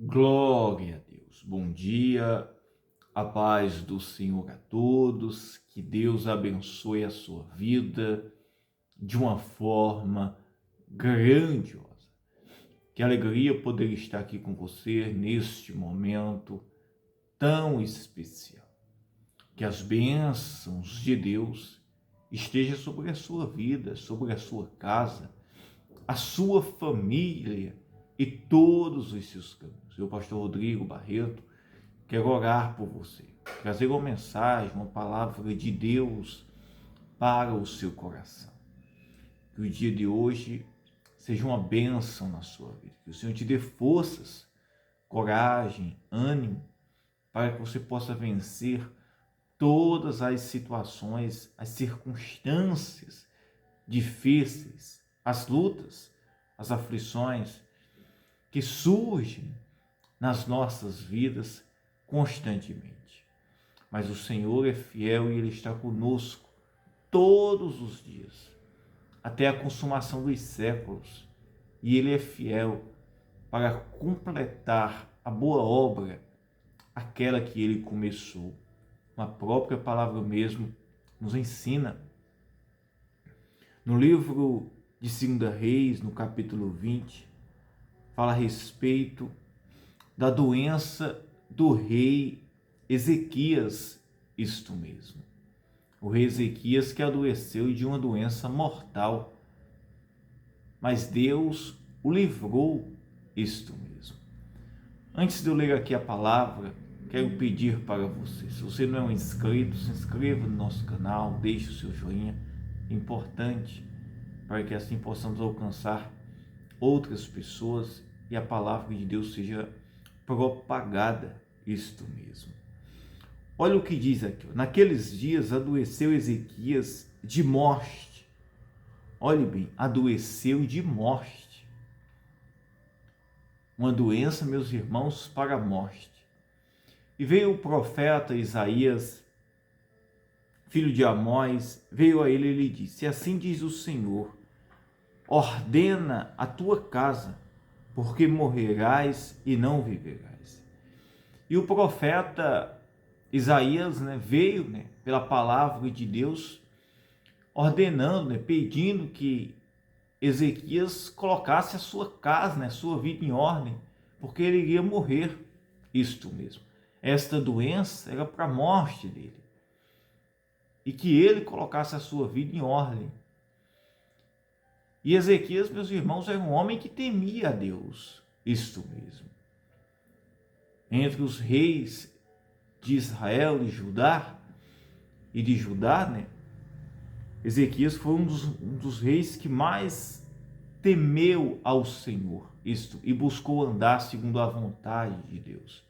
Glória a Deus. Bom dia, a paz do Senhor a todos, que Deus abençoe a sua vida de uma forma grandiosa. Que alegria poder estar aqui com você neste momento tão especial. Que as bênçãos de Deus estejam sobre a sua vida, sobre a sua casa, a sua família e todos os seus caminhos. Eu, pastor Rodrigo Barreto, quero orar por você, trazer uma mensagem, uma palavra de Deus para o seu coração. Que o dia de hoje seja uma bênção na sua vida, que o Senhor te dê forças, coragem, ânimo, para que você possa vencer todas as situações, as circunstâncias difíceis, as lutas, as aflições que surgem nas nossas vidas constantemente. Mas o Senhor é fiel e Ele está conosco todos os dias, até a consumação dos séculos. E Ele é fiel para completar a boa obra, aquela que Ele começou. A própria palavra mesmo nos ensina. No livro de 2 Reis, no capítulo 20, fala a respeito da doença do rei Ezequias, isto mesmo. O rei Ezequias que adoeceu de uma doença mortal, mas Deus o livrou, isto mesmo. Antes de eu ler aqui a palavra, quero pedir para você, se você não é um inscrito, se inscreva no nosso canal, deixe o seu joinha, importante, para que assim possamos alcançar outras pessoas e a palavra de Deus seja propagada, isto mesmo. Olha o que diz aqui: naqueles dias adoeceu Ezequias de morte. Olhe bem, adoeceu de morte. Uma doença, meus irmãos, para a morte. E veio o profeta Isaías, filho de Amós, veio a ele e lhe disse: assim diz o Senhor, ordena a tua casa, porque morrerás e não viverás. E o profeta Isaías, veio, pela palavra de Deus, ordenando, pedindo que Ezequias colocasse a sua casa, a sua vida em ordem, porque ele iria morrer. Isto mesmo. Esta doença era para a morte dele. E que ele colocasse a sua vida em ordem. E Ezequias, meus irmãos, era um homem que temia a Deus. Isto mesmo. Entre os reis de Israel e de Judá, Ezequias foi um dos reis que mais temeu ao Senhor, e buscou andar segundo a vontade de Deus.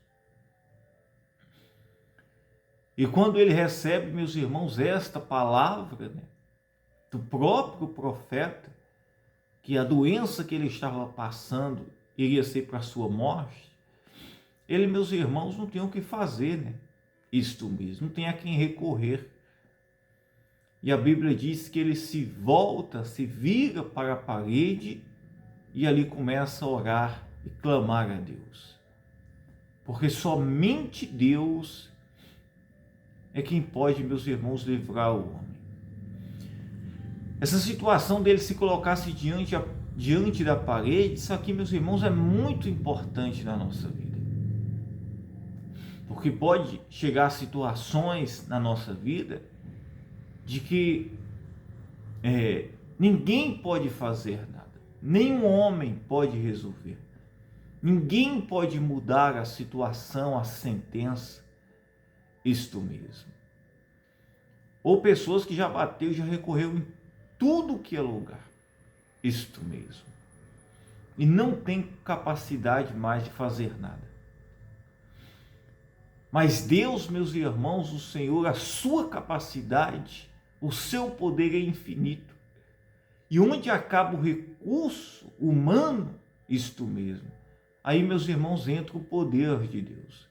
E quando ele recebe, meus irmãos, esta palavra, do próprio profeta, que a doença que ele estava passando iria ser para a sua morte, ele, meus irmãos, não tem o que fazer, isto mesmo, não tem a quem recorrer. E a Bíblia diz que ele se volta, se vira para a parede e ali começa a orar e clamar a Deus. Porque somente Deus é quem pode, meus irmãos, livrar o homem. Essa situação dele se colocasse diante da parede, isso aqui, meus irmãos, é muito importante na nossa vida. Porque pode chegar situações na nossa vida de que ninguém pode fazer nada, nenhum homem pode resolver, ninguém pode mudar a situação, a sentença, isto mesmo. Ou pessoas que já bateu, já recorreu em tudo que é lugar, isto mesmo, e não tem capacidade mais de fazer nada. Mas Deus, meus irmãos, o Senhor, a sua capacidade, o seu poder é infinito. E onde acaba o recurso humano, isto mesmo, aí, meus irmãos, entra o poder de Deus.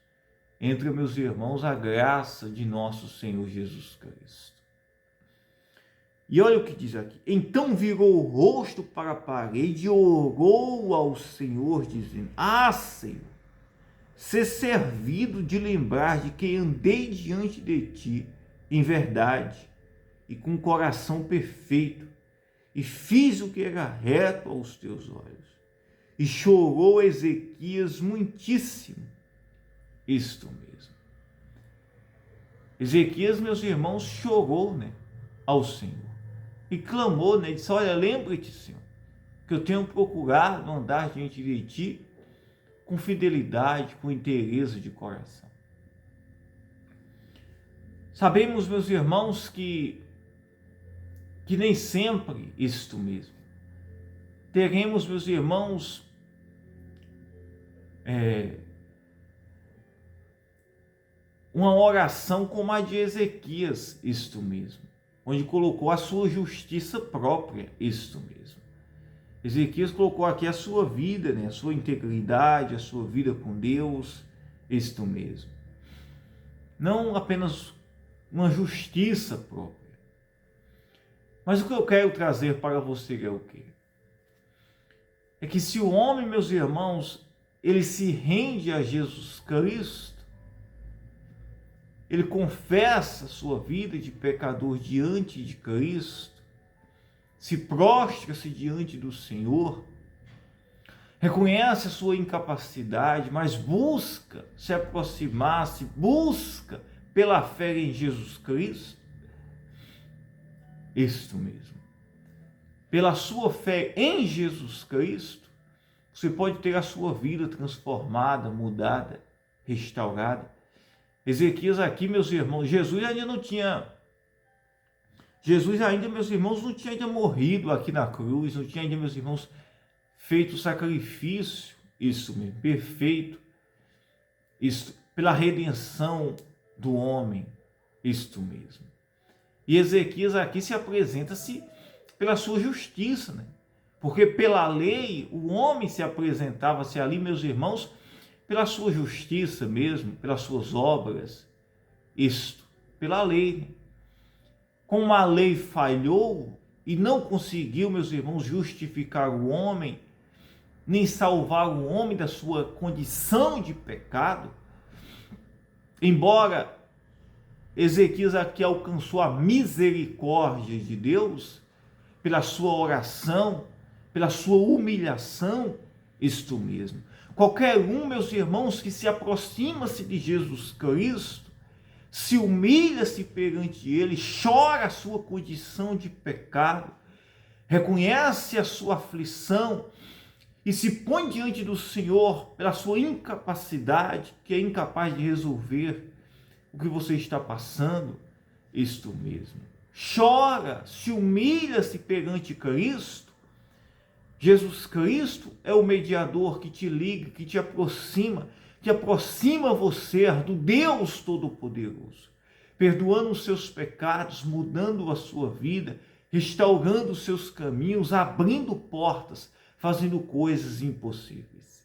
Entra, meus irmãos, a graça de nosso Senhor Jesus Cristo. E olha o que diz aqui: então virou o rosto para a parede e orou ao Senhor, dizendo: ah, Senhor, ser servido de lembrar de que andei diante de ti em verdade e com o coração perfeito, e fiz o que era reto aos teus olhos. E chorou Ezequias muitíssimo. Isto mesmo. Ezequias, meus irmãos, chorou, ao Senhor. E clamou, disse: olha, lembra-te, Senhor, que eu tenho procurado andar diante de ti com fidelidade, com inteireza de coração. Sabemos, meus irmãos, que nem sempre isto mesmo. Teremos, meus irmãos, uma oração como a de Ezequias, isto mesmo, onde colocou a sua justiça própria, isto mesmo. Ezequias colocou aqui a sua vida, a sua integridade, a sua vida com Deus, isto mesmo. Não apenas uma justiça própria. Mas o que eu quero trazer para você é o quê? É que se o homem, meus irmãos, ele se rende a Jesus Cristo, ele confessa a sua vida de pecador diante de Cristo, se prostra-se diante do Senhor, reconhece a sua incapacidade, mas busca se aproximar, busca pela fé em Jesus Cristo, isto mesmo. Pela sua fé em Jesus Cristo, você pode ter a sua vida transformada, mudada, restaurada. Ezequias aqui, meus irmãos, Jesus ainda, meus irmãos, não tinha ainda morrido aqui na cruz, não tinha ainda, meus irmãos, feito o sacrifício, isso mesmo, perfeito, isso, pela redenção do homem, isto mesmo. E Ezequias aqui se apresenta-se pela sua justiça, porque pela lei o homem se apresentava-se ali, meus irmãos, pela sua justiça mesmo, pelas suas obras, isto, pela lei. Como a lei falhou e não conseguiu, meus irmãos, justificar o homem, nem salvar o homem da sua condição de pecado, embora Ezequias aqui alcançou a misericórdia de Deus, pela sua oração, pela sua humilhação, isto mesmo. Qualquer um, meus irmãos, que se aproxima-se de Jesus Cristo, se humilha-se perante Ele, chora a sua condição de pecado, reconhece a sua aflição e se põe diante do Senhor pela sua incapacidade, que é incapaz de resolver o que você está passando, isto mesmo. Chora, se humilha-se perante Cristo. Jesus Cristo é o mediador que te liga, que aproxima você do Deus Todo-Poderoso, perdoando os seus pecados, mudando a sua vida, restaurando os seus caminhos, abrindo portas, fazendo coisas impossíveis.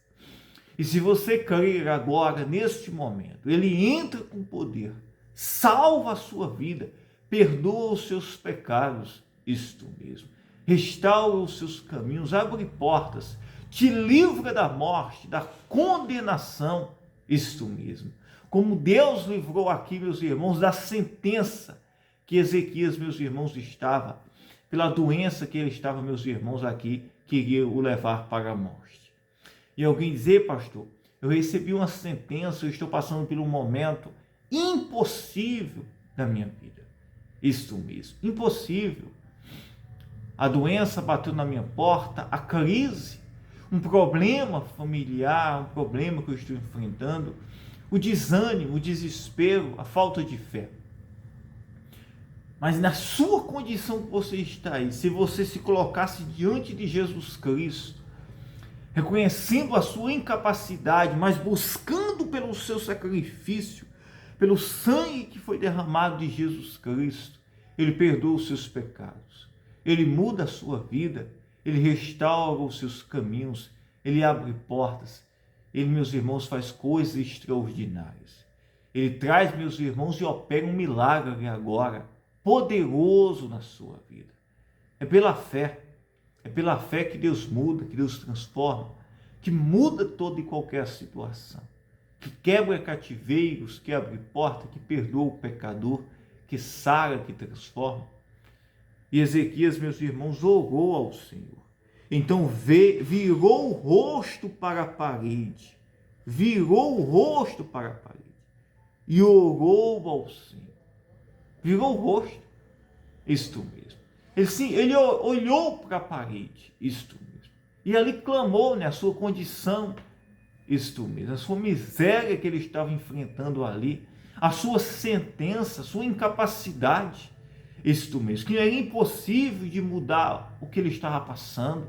E se você crer agora, neste momento, Ele entra com poder, salva a sua vida, perdoa os seus pecados, isto mesmo, restaura os seus caminhos, abre portas, te livra da morte, da condenação, isto mesmo. Como Deus livrou aqui, meus irmãos, da sentença que Ezequias, meus irmãos, estava, pela doença que ele estava, meus irmãos, aqui, queria o levar para a morte. E alguém dizer: pastor, eu recebi uma sentença, eu estou passando por um momento impossível da minha vida. Isto mesmo, impossível. A doença bateu na minha porta, a crise, um problema familiar, um problema que eu estou enfrentando, o desânimo, o desespero, a falta de fé. Mas na sua condição que você está aí, se você se colocasse diante de Jesus Cristo, reconhecendo a sua incapacidade, mas buscando pelo seu sacrifício, pelo sangue que foi derramado de Jesus Cristo, Ele perdoa os seus pecados, Ele muda a sua vida, Ele restaura os seus caminhos, Ele abre portas, Ele, meus irmãos, faz coisas extraordinárias. Ele traz, meus irmãos, e opera um milagre agora, poderoso na sua vida. É pela fé que Deus muda, que Deus transforma, que muda toda e qualquer situação, que quebra cativeiros, que abre porta, que perdoa o pecador, que sara, que transforma. E Ezequias, meus irmãos, orou ao Senhor. Então virou o rosto para a parede, virou o rosto para a parede e orou ao Senhor. Virou o rosto, isto mesmo. Ele olhou para a parede, isto mesmo. E ali clamou, a sua condição, isto mesmo, a sua miséria que ele estava enfrentando ali, a sua sentença, a sua incapacidade, isto mesmo, que era impossível de mudar o que ele estava passando,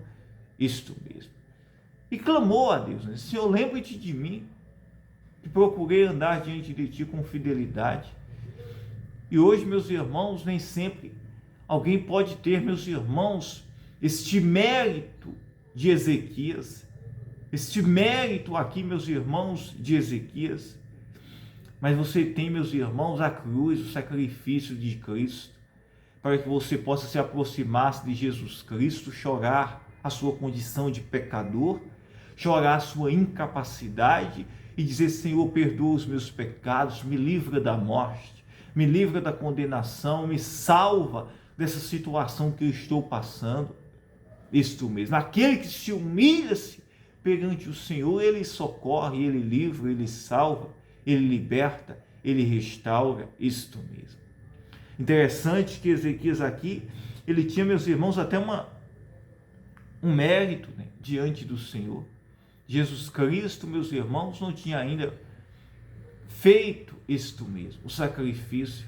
isto mesmo. E clamou a Deus, Senhor, lembre-te de mim, que procurei andar diante de ti com fidelidade. E hoje, meus irmãos, nem sempre alguém pode ter, meus irmãos, este mérito de Ezequias, este mérito aqui, meus irmãos, de Ezequias. Mas você tem, meus irmãos, a cruz, o sacrifício de Cristo, para que você possa se aproximar de Jesus Cristo, chorar a sua condição de pecador, chorar a sua incapacidade e dizer: Senhor, perdoa os meus pecados, me livra da morte, me livra da condenação, me salva dessa situação que eu estou passando. Isto mesmo, aquele que se humilha-se perante o Senhor, ele socorre, ele livra, ele salva, ele liberta, ele restaura, isto mesmo. Interessante que Ezequias aqui, ele tinha, meus irmãos, até um mérito, diante do Senhor. Jesus Cristo, meus irmãos, não tinha ainda feito isto mesmo, o sacrifício,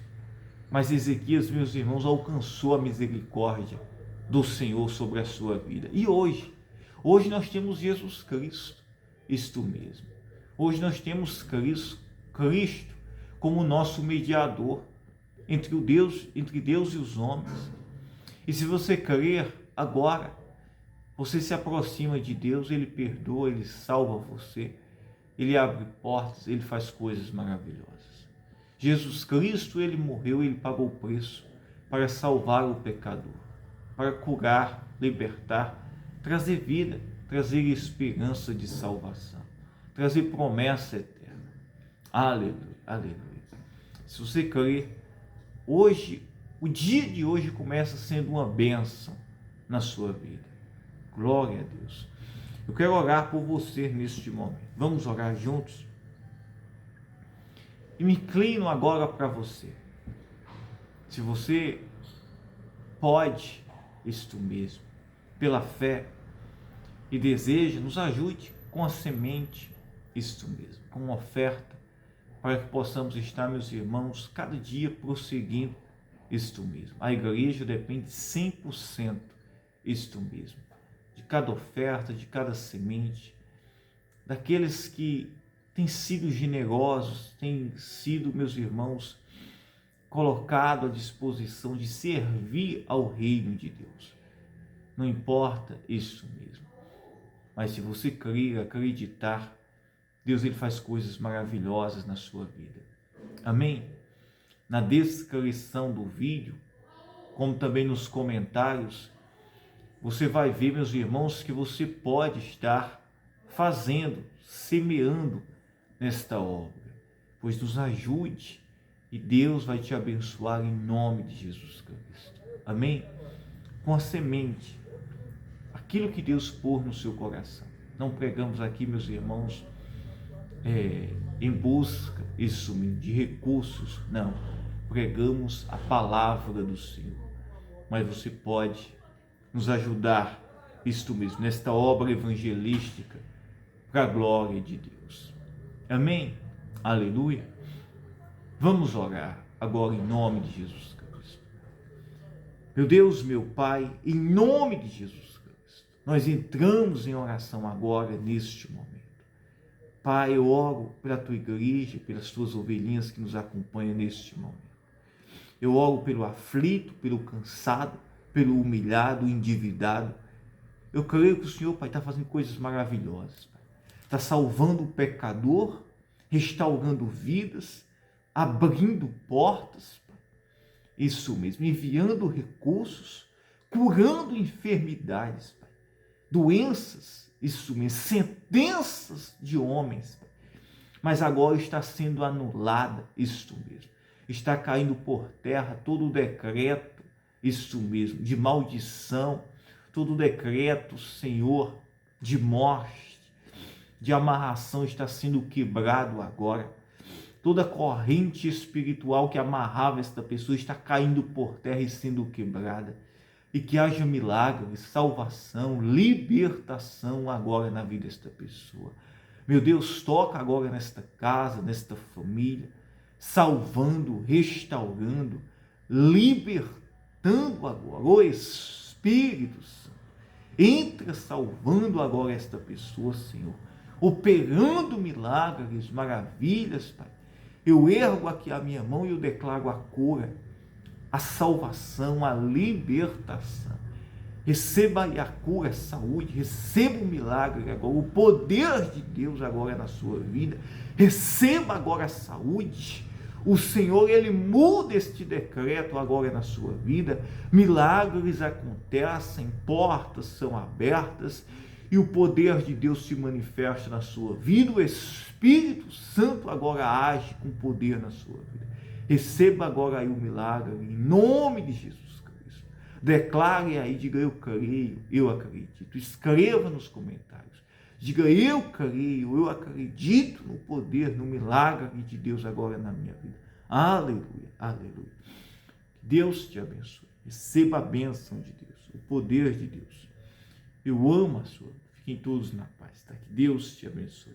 mas Ezequias, meus irmãos, alcançou a misericórdia do Senhor sobre a sua vida. E hoje nós temos Jesus Cristo, isto mesmo. Hoje nós temos Cristo como nosso mediador entre Deus e os homens. E se você crer agora, você se aproxima de Deus, Ele perdoa, Ele salva você, Ele abre portas, Ele faz coisas maravilhosas. Jesus Cristo, Ele morreu, Ele pagou o preço para salvar o pecador, para curar, libertar, trazer vida, trazer esperança de salvação, trazer promessa eterna. Aleluia, aleluia. Se você crer, hoje, o dia de hoje começa sendo uma bênção na sua vida. Glória a Deus. Eu quero orar por você neste momento. Vamos orar juntos? E me inclino agora para você. Se você pode isto mesmo, pela fé, e deseja, nos ajude com a semente, isto mesmo, com uma oferta, para que possamos estar, meus irmãos, cada dia prosseguindo isto mesmo. A igreja depende 100%, isto mesmo, de cada oferta, de cada semente, daqueles que têm sido generosos, têm sido, meus irmãos, colocado à disposição de servir ao reino de Deus. Não importa isso mesmo. Mas se você crer, acreditar, Deus, Ele faz coisas maravilhosas na sua vida. Amém? Na descrição do vídeo, como também nos comentários, você vai ver, meus irmãos, que você pode estar fazendo, semeando nesta obra, pois nos ajude e Deus vai te abençoar em nome de Jesus Cristo. Amém? Com a semente, aquilo que Deus pôr no seu coração. Não pregamos aqui, meus irmãos, em busca de recursos, não. Pregamos a palavra do Senhor. Mas você pode nos ajudar, isto mesmo, nesta obra evangelística, para a glória de Deus. Amém? Aleluia. Vamos orar agora em nome de Jesus Cristo. Meu Deus, meu Pai, em nome de Jesus Cristo, nós entramos em oração agora, neste momento. Pai, eu oro pela tua igreja, pelas tuas ovelhinhas que nos acompanham neste momento. Eu oro pelo aflito, pelo cansado, pelo humilhado, endividado. Eu creio que o Senhor, Pai, está fazendo coisas maravilhosas. Pai. Está salvando o pecador, restaurando vidas, abrindo portas, Pai. Isso mesmo, enviando recursos, curando enfermidades, Pai. Doenças, isso mesmo, sentenças de homens, Pai. mas agora está sendo anulada, isto mesmo. Está caindo por terra todo o decreto, isto mesmo, de maldição, todo o decreto, Senhor, de morte, de amarração está sendo quebrado agora. Toda corrente espiritual que amarrava esta pessoa está caindo por terra e sendo quebrada. E que haja milagre, salvação, libertação agora na vida desta pessoa. Meu Deus, toca agora nesta casa, nesta família, salvando, restaurando, libertando agora. O Espírito Santo, entra salvando agora esta pessoa, Senhor, operando milagres, maravilhas, Pai. Eu ergo aqui a minha mão e eu declaro a cura, a salvação, a libertação. Receba aí a cura, a saúde, receba o milagre agora, o poder de Deus agora na sua vida. Receba agora a saúde. O Senhor, Ele muda este decreto agora na sua vida. Milagres acontecem, portas são abertas e o poder de Deus se manifesta na sua vida. O Espírito Santo agora age com poder na sua vida. Receba agora aí o milagre, em nome de Jesus Cristo. Declare aí, diga eu creio, eu acredito. Escreva nos comentários. Diga eu creio, eu acredito no poder, no milagre de Deus agora na minha vida. Aleluia, aleluia. Deus te abençoe. Receba a bênção de Deus, o poder de Deus. Eu amo a sua vida. Fiquem todos na paz, tá? Que Deus te abençoe.